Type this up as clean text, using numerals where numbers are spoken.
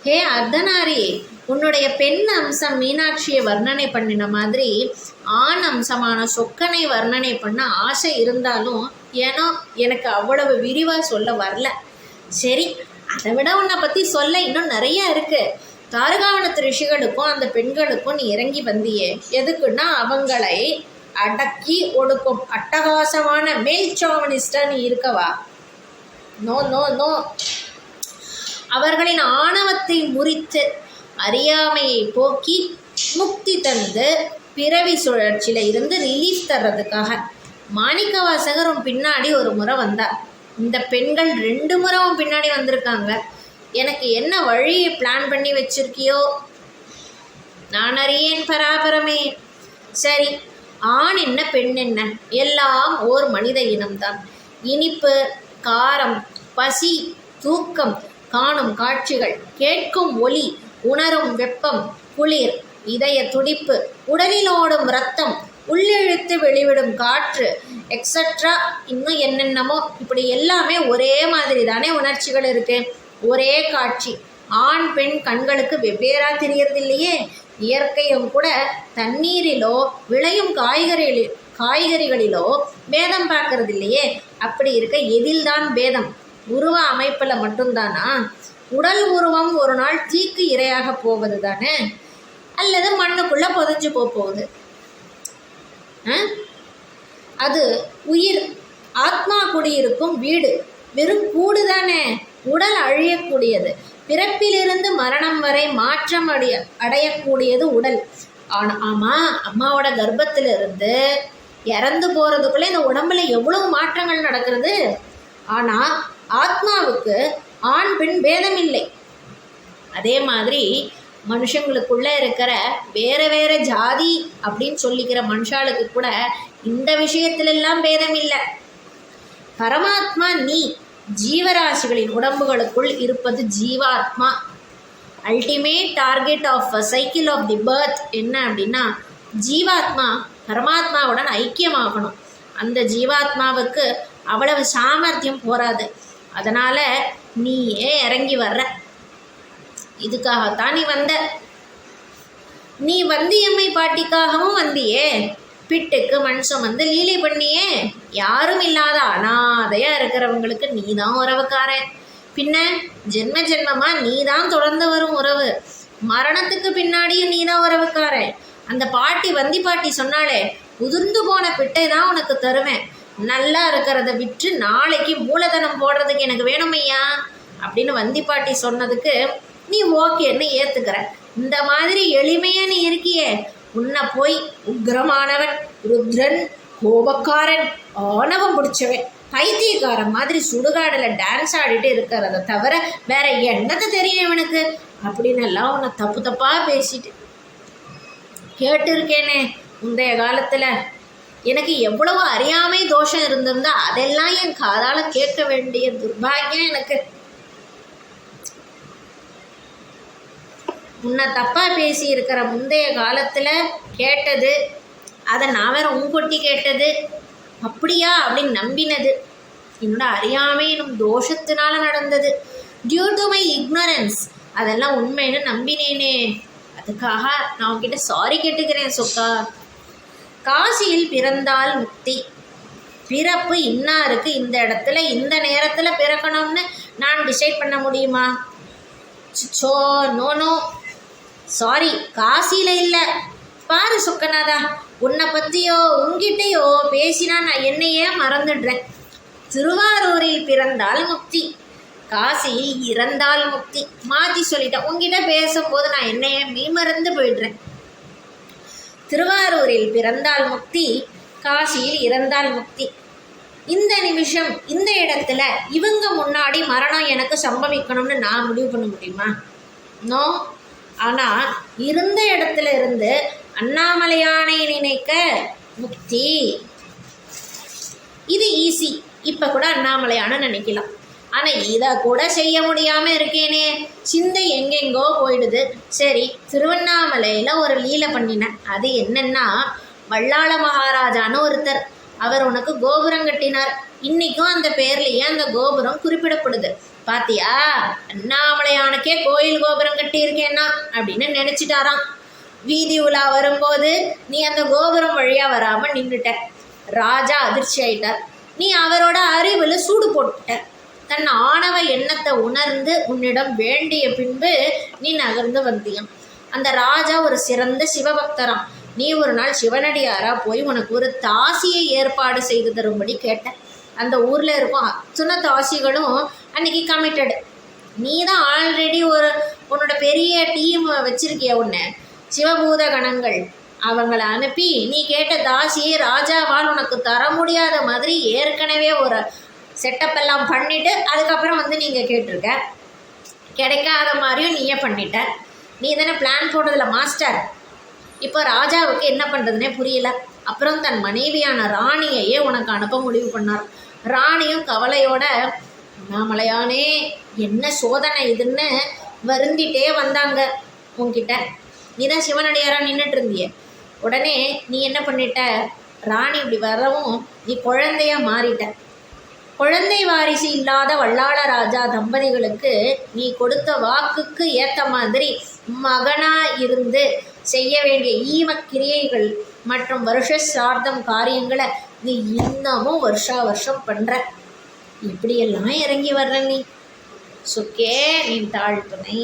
ஹே அர்த்தநாரி, உன்னுடைய பெண் அம்சம் மீனாட்சியை வர்ணனை பண்ணின மாதிரி ஆண் அம்சமான சொக்கனை வர்ணனை பண்ண ஆசை இருந்தாலும் ஏனோ எனக்கு அவ்வளவு விரிவாக சொல்ல வரல. சரி, அதை விட உன்னை பற்றி சொல்ல இன்னும் நிறையா இருக்குது. தாரகாவனத்து ரிஷிகளுக்கும் அந்த பெண்களுக்கும் நீ இறங்கி வந்தியே, எதுக்குன்னா அவங்களை அடக்கி ஒடுக்கும் அட்டகாசமான மேல் சாவனிஸ்டா நீ இருக்கவா? No no no. அவர்களின் ஆணவத்தை முறித்து அறியாமையை போக்கி முக்தி தந்து பிறவி சுழற்சியில் இருந்து ரிலீஃப் தர்றதுக்காக மாணிக்கவாசகரும் பின்னாடி ஒரு முறை வந்தார். இந்த பெண்கள் 2 முறைவும் பின்னாடி வந்திருக்காங்க. எனக்கு என்ன வழியை பிளான் பண்ணி வச்சிருக்கியோ நான் அறியேன் பராபரமே. சரி, ஆண் என்ன பெண் என்ன, எல்லாம் ஓர் மனித இனம்தான். இனிப்பு, காரம், பசி, தூக்கம், காணும் காட்சிகள், கேட்கும் ஒலி, உணரும் வெப்பம், குளிர், இதய துடிப்பு, உடலில் ஓடும் இரத்தம், உள்ளிழுத்து வெளிவிடும் காற்று, எக்ஸட்ரா இன்னும் என்னென்னமோ, இப்படி எல்லாமே ஒரே மாதிரி தானே உணர்ச்சிகள் இருக்கு. ஒரே காட்சி. ஆண் பெண் கண்களுக்கு வெவ்வேறாக தெரியறது இல்லையே. இயற்கையும் கூட தண்ணீரிலோ விளையும் காய்கறிகளிலோ பேதம் பார்க்கறது இல்லையே. அப்படி இருக்க எதில்தான் பேதம்? உருவ அமைப்பில் மட்டும்தானா? உடல் உருவம் ஒரு நாள் தீக்கு இரையாக போவது தானே, அல்லது மண்ணுக்குள்ளே புதைஞ்சு போகுது. அது உயிர் ஆத்மா குடியிருக்கும் வீடு, வெறும் கூடு தானே. உடல் அழியக்கூடியது. பிறப்பிலிருந்து மரணம் வரை மாற்றம் அடையக்கூடியது உடல். ஆமாம், அம்மாவோட கர்ப்பத்திலிருந்து இறந்து போகிறதுக்குள்ளே இந்த உடம்புல எவ்வளவு மாற்றங்கள் நடக்கிறது. ஆனால் ஆத்மாவுக்கு ஆண் பெண் பேதம் இல்லை. அதே மாதிரி மனுஷங்களுக்குள்ளே இருக்கிற வேறு வேறு ஜாதி அப்படின்னு சொல்லிக்கிற மனுஷாளுக்கு கூட இந்த விஷயத்திலெல்லாம் பேதம் இல்லை. பரமாத்மா நீ. ஜீவராசிகளின் உடம்புகளுக்குள் இருப்பது ஜீவாத்மா. Ultimate target of cycle of the birth என்ன அப்படின்னா, ஜீவாத்மா பரமாத்மாவுடன் ஐக்கியமாகணும். அந்த ஜீவாத்மாவுக்கு அவ்வளவு சாமர்த்தியம் போராது. அதனால் நீயே இறங்கி வர்ற. இதுக்காகத்தான் நீ வந்த. நீ வந்தியம்மை பாட்டிக்காகவும் வந்தியே. பிட்டுக்கு மண் சுமந்து லீலை பண்ணியே. யாரும் இல்லாத அனாதையாக இருக்கிறவங்களுக்கு நீ தான் உறவுக்காரன். பின்ன ஜென்ம ஜென்மமாக நீ தான் தொடர்ந்து வரும் உறவு. மரணத்துக்கு பின்னாடியும் நீ தான் உறவுக்காரன். அந்த பாட்டி வந்தி பாட்டி சொன்னாலே, உதிர்ந்து போன பிட்டை தான் உனக்கு தருவேன், நல்லா இருக்கிறத விற்று நாளைக்கு மூலதனம் போடுறதுக்கு எனக்கு வேணுமையா அப்படின்னு வந்தி பாட்டி சொன்னதுக்கு நீ ஓகேன்னு ஏற்றுக்கிற. இந்த மாதிரி எளிமையாக நீ இருக்கியே, உன்னை போய் உக்ரமானவன், ருத்ரன், கோபக்காரன், ஆணவம் பிடிச்சவன், பைத்தியக்காரன் மாதிரி சுடுகாடில் டான்ஸ் ஆடிட்டு இருக்கிறத தவிர வேற என்னது தெரியும் இவனுக்கு அப்படின்னு எல்லாம் உன்னை தப்பு தப்பாக பேசிட்டு கேட்டிருக்கேனே. முந்தைய காலத்தில் எனக்கு எவ்வளவு அறியாமை தோஷம் இருந்திருந்தா அதெல்லாம் என் காதால் கேட்க வேண்டிய துர்பாகியம் எனக்கு. உன்னை தப்பாக பேசி இருக்கிற முந்தைய காலத்தில் கேட்டது, அதை நான் வேற உங்கொட்டி கேட்டது, அப்படியா அப்படின்னு நம்பினது என்னோட அறியாமை என்னும் தோஷத்தினால நடந்தது. டியூ டு மை இக்னரன்ஸ் அதெல்லாம் உண்மைன்னு நம்பினேனே. அதுக்காக நான் உங்ககிட்ட சாரி கேட்டுக்கிறேன் சொக்கா. காசியில் பிறந்தால் முக்தி. பிறப்பு இன்னாருக்கு இந்த இடத்துல இந்த நேரத்தில் பிறக்கணும்னு நான் டிசைட் பண்ண முடியுமா? சோ நோ நோ சாரி, காசியில் இல்லை. பாரு சொக்கநாதா, உன்னை பற்றியோ உங்ககிட்டையோ பேசினா நான் என்னையே மறந்துடுறேன். திருவாரூரில் பிறந்தால் முக்தி, காசியில் இறந்தால் முக்தி. மாற்றி சொல்லிட்டேன். உங்ககிட்ட பேசும்போது நான் என்னையே மெய்மறந்து போயிடுறேன். திருவாரூரில் பிறந்தால் முக்தி, காசியில் இறந்தால் முக்தி. இந்த நிமிஷம் இந்த இடத்துல இவங்க முன்னாடி மரணம் எனக்கு சம்பவிக்கணும்னு நான் முடிவு பண்ண முடியுமா? நோ. ஆனால் இருந்த இடத்துல இருந்து அண்ணாமலையானை நினைக்க முக்தி, இது ஈஸி. இப்போ கூட அண்ணாமலையான நினைக்கலாம். ஆனால் இதை கூட செய்ய முடியாமல் இருக்கேனே. சிந்தை எங்கெங்கோ போயிடுது. சரி, திருவண்ணாமலையில் ஒரு லீலை பண்ணினேன். அது என்னென்னா, வல்லாள மகாராஜான்னு ஒருத்தர், அவர் உனக்கு கோபுரம் கட்டினார். இன்றைக்கும் அந்த பேர்லேயே அந்த கோபுரம் குறிப்பிடப்படுது. பாத்தியா, அண்ணாமலையானுக்கே ராஜாவுக்கே கோயில் கோபுரம் கட்டியிருக்கேன்னா அப்படின்னு நினச்சிட்டாராம். வீதி உலா வரும்போது நீ அந்த கோபுரம் வழியாக வராமல் நின்றுட்ட. ராஜா அதிர்ச்சி ஆயிட்டார். நீ அவரோட அறிவில் சூடு போட்டுட்ட. தன் ஆணவ எண்ணத்தை உணர்ந்து உன்னிடம் வேண்டிய பின்பு நீ நகர்ந்து வந்தியான். அந்த ராஜா ஒரு சிறந்த சிவபக்தராம். நீ ஒரு நாள் சிவனடியாரா போய் உனக்கு ஒரு தாசியை ஏற்பாடு செய்து தரும்படி கேட்ட. அந்த ஊரில் இருக்கும் அத்தனை தாசிகளும் அன்னைக்கு கமிட்டடு. நீ தான் ஆல்ரெடி உன்னோட பெரிய டீம் வச்சிருக்கிய உன்னை சிவபூத கணங்கள், அவங்கள அனுப்பி நீ கேட்ட தாசியை ராஜாவால் உனக்கு தர முடியாத மாதிரி ஏற்கனவே ஒரு செட்டப் எல்லாம் பண்ணிவிட்டு அதுக்கப்புறம் நீங்கள் கேட்டிருக்க. கிடைக்காத மாதிரியும் நீயே பண்ணிட்ட. நீ தானே பிளான் போடுறதுல மாஸ்டர். இப்போ ராஜாவுக்கு என்ன பண்ணுறதுனே புரியல. அப்புறம் தன் மனைவியான ராணியையே உனக்கு அனுப்ப முடிவு பண்ணார். ராணியும் கவலையோட, அண்ணாமலையானே என்ன சோதனை இதுன்னு வருந்திட்டே வந்தாங்க உன்கிட்ட. நீ தான் சிவனடியாராக நின்றுட்டு இருந்திய. உடனே நீ என்ன பண்ணிட்ட, ராணி இப்படி வரவும் நீ குழந்தையாக மாறிட்ட. குழந்தை வாரிசு இல்லாத வல்லாள ராஜா தம்பதிகளுக்கு நீ கொடுத்த வாக்குக்கு ஏற்ற மாதிரி மகனாக இருந்து செய்ய வேண்டிய ஈமக்கிரியைகள் மற்றும் வருஷ சார்த்தம் காரியங்களை நீ இன்னமும் வருஷம் பண்ணுற. இப்படியெல்லாம் இறங்கி வர்ற நீ சுக்கே நீ தாழ்த்துணை.